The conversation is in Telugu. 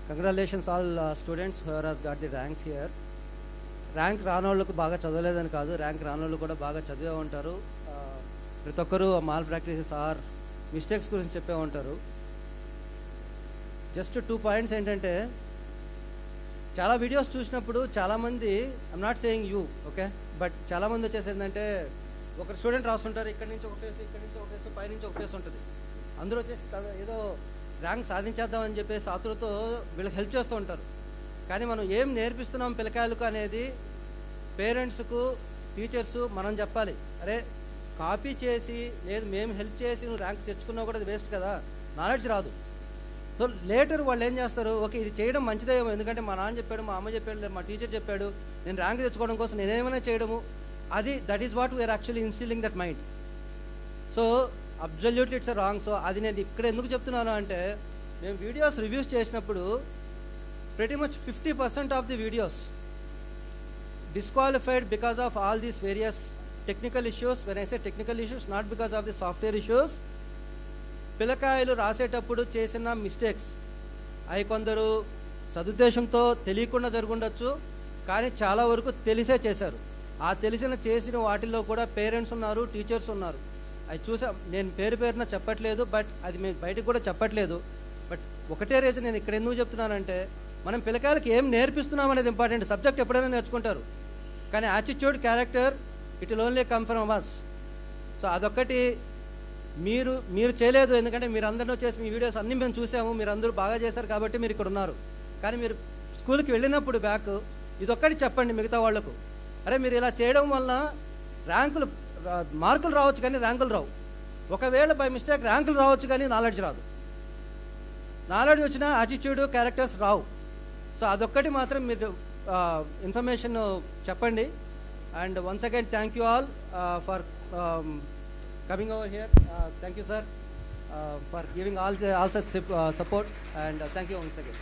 Congratulations all students who has got the ranks here. Rank రానోళ్ళకు బాగా చదవలేదని కాదు, ర్యాంక్ రానోళ్ళు కూడా బాగా చదివే ఉంటారు. ప్రతి ఒక్కరూ మాల్ ప్రాక్టీసెస్ ఆర్ మిస్టేక్స్ గురించి చెప్పే ఉంటారు. జస్ట్ 2 పాయింట్స్ ఏంటంటే, చాలా వీడియోస్ చూసినప్పుడు చాలామంది, I'm not saying you okay, but చాలామంది వచ్చేసి ఏంటంటే, ఒక స్టూడెంట్ రాస్తుంటారు, ఇక్కడి నుంచి ఒక ఫేస్, ఇక్కడి నుంచి ఒక ఫేస్, పైనుంచి ఒక ఫేస్ ఉంటుంది. అందరూ వచ్చేసి ఏదో ర్యాంక్ సాధించేద్దామని చెప్పేసి ఆతులతో వీళ్ళకి హెల్ప్ చేస్తూ ఉంటారు. కానీ మనం ఏం నేర్పిస్తున్నాం పిల్లకాయలకు అనేది పేరెంట్స్కు, టీచర్సు మనం చెప్పాలి. అరే కాపీ చేసి లేదు మేము హెల్ప్ చేసి నువ్వు ర్యాంక్ తెచ్చుకున్నా కూడా అది వేస్ట్ కదా, నాలెడ్జ్ రాదు. సో లేటర్ వాళ్ళు ఏం చేస్తారు, ఓకే ఇది చేయడం మంచిదేమో, ఎందుకంటే మా నాన్న చెప్పాడు, మా అమ్మ చెప్పాడు, మా టీచర్ చెప్పాడు, నేను ర్యాంక్ తెచ్చుకోవడం కోసం నేనేమైనా చేయడము, అది that is what we are actually instilling that mind. So absolutely it's wrong. So అది నేను ఇక్కడ ఎందుకు చెప్తున్నాను అంటే, మేము వీడియోస్ రివ్యూస్ చేసినప్పుడు pretty much 50% of the videos disqualified because of all these various technical issues. When I say technical issues, not because of the software issues, పిల్లకాయలు రాసేటప్పుడు చేసిన మిస్టేక్స్ అవి కొందరు సదుద్దేశంతో తెలియకుండా జరుగుండొచ్చు, కానీ చాలా వరకు తెలిసే చేశారు. ఆ చేసిన వాటిల్లో కూడా పేరెంట్స్ ఉన్నారు, టీచర్స్ ఉన్నారు. అవి చూసా, నేను పేరున చెప్పట్లేదు, బట్ అది మేము బయటకు కూడా చెప్పట్లేదు. బట్ ఒకటే రీజన్ నేను ఇక్కడ ఎందుకు చెప్తున్నానంటే, మనం పిల్లకాయలకి ఏం నేర్పిస్తున్నాం అనేది ఇంపార్టెంట్. సబ్జెక్ట్ ఎప్పుడైనా నేర్చుకుంటారు, కానీ attitude, character, it will only come from us. So అదొక్కటి మీరు చేయలేదు, ఎందుకంటే మీరు అందరినీ వచ్చేసి మీ వీడియోస్ అన్నీ మేము చూసాము, మీరు అందరూ బాగా చేశారు కాబట్టి మీరు ఇక్కడ ఉన్నారు. కానీ మీరు స్కూల్కి వెళ్ళినప్పుడు బ్యాక్ ఇదొక్కటి చెప్పండి మిగతా వాళ్లకు, అరే మీరు ఇలా చేయడం వల్ల మార్కులు రావచ్చు కానీ ర్యాంకులు రావు. ఒకవేళ బై మిస్టేక్ ర్యాంకులు రావచ్చు కానీ నాలెడ్జ్ రాదు. నాలెడ్జ్ వచ్చినా యాటిట్యూడ్, క్యారెక్టర్స్ రావు. సో అదొక్కటి మాత్రం మీరు ఇన్ఫర్మేషన్ చెప్పండి. And once again thank you all for coming over here. Thank you sir for giving all such support, and thank you once again.